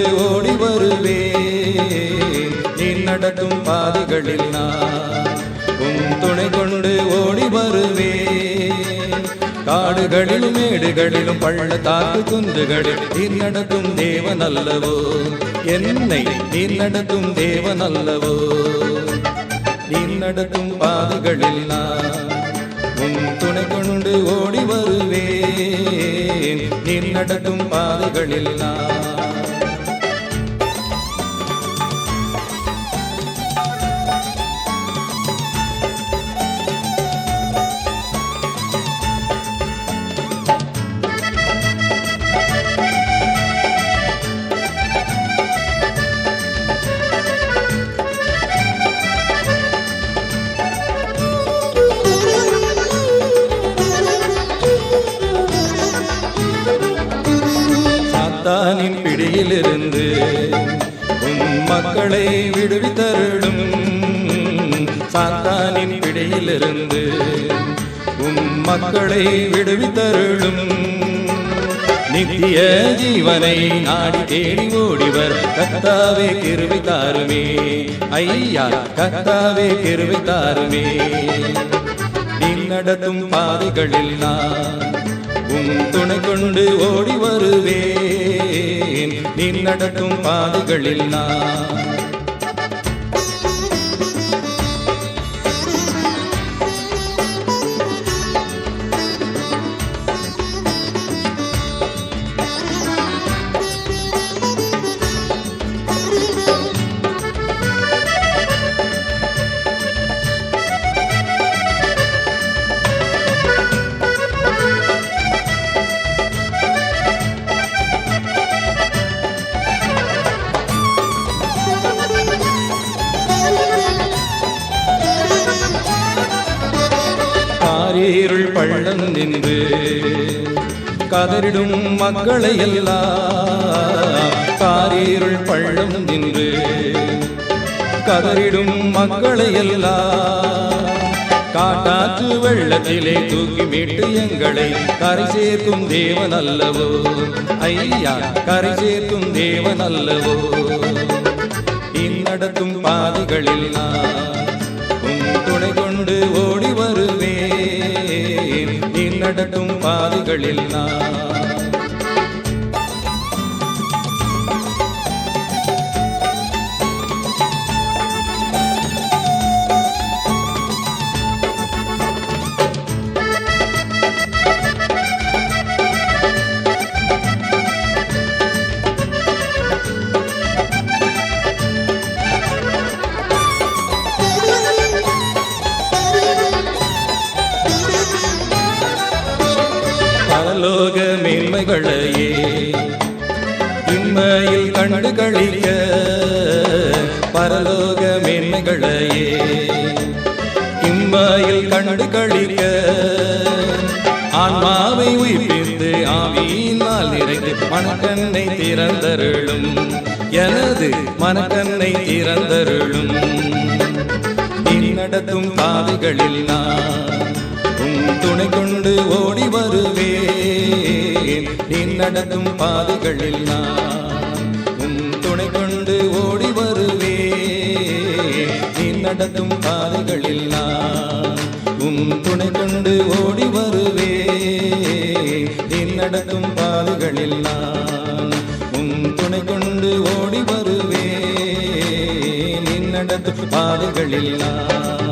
கொண்டு ஓடி வருவேன் நீ நடக்கும் பாதைகளில் நான் உன் துணை கொண்டு ஓடி வருவேன் காடுகளிலும் மேடுகளிலும் பள்ளத்தாக்கு குன்றுகளில் நீ நடக்கும் தேவன் அல்லவோ என்னை நீ நடக்கும் தேவன் அல்லவோ நீ நடக்கும் பாதைகளில் நான் உன் துணை கொண்டு ஓடி வருவேன் நீ நடக்கும் பாதைகளில் நான் சாத்தானின் பிடியிலிருந்து உன் மக்களை விடுவித்தருளும் சாத்தானின் பிடியிலிருந்து உன் மக்களை விடுவித்தருளும் நித்திய ஜீவனை நாடி தேடி ஓடிவர் கர்த்தாவே கிருபை தாருமே ஐயா கர்த்தாவே கிருபை தாருமே நீ நடத்தும் பாதைகளில் நான் உன் துணை கொண்டு ஓடி வருவேன் நீ நடக்கும் பாதைகளில் நான் காரீருள் பள்ளம் நின்று கதறிடும் மக்களை எல்லாம் காரீருள் பள்ளம் நின்று கதறிடும் மக்களை எல்லாம் காட்டாற்று வெள்ளத்திலே தூக்கி மீட்டு எங்களை கரை சேர்க்கும் தேவன் அல்லவோ ஐயா கரை சேர்க்கும் தேவன் அல்லவோ நீ நடத்தும் பாதைகளில் நான் உன் துணை கொண்டு ஓடி வருவேன் நீ நடக்கும் பாதைகளில் நான் பரலோக மேன்மைகளையே இம்மையில் கண்டு களிக்க பரலோக மேன்மைகளையே இம்மையில் கண்டு களிக்க ஆன்மாவை உயிர்ப்பித்து ஆவியினால் நிறைந்து மனக்கண்ணை திறந்தருளும் எனது மனக்கண்ணை திறந்தருளும் நீ நடத்தும் பாதைகளில் நான் உன் துணை கொண்டு ஓடி வருவேன் நீ நடத்தும் பாதைகளில் நான் உன் துணை கொண்டு ஓடி வருவேன் நீ நடத்தும் பாதைகளில் நான் உன் துணை கொண்டு ஓடி வருவேன் நீ நடத்தும் பாதைகளில் நான் உன் துணை கொண்டு ஓடி வருவேன் நீ நடத்தும் பாதைகளில் நான்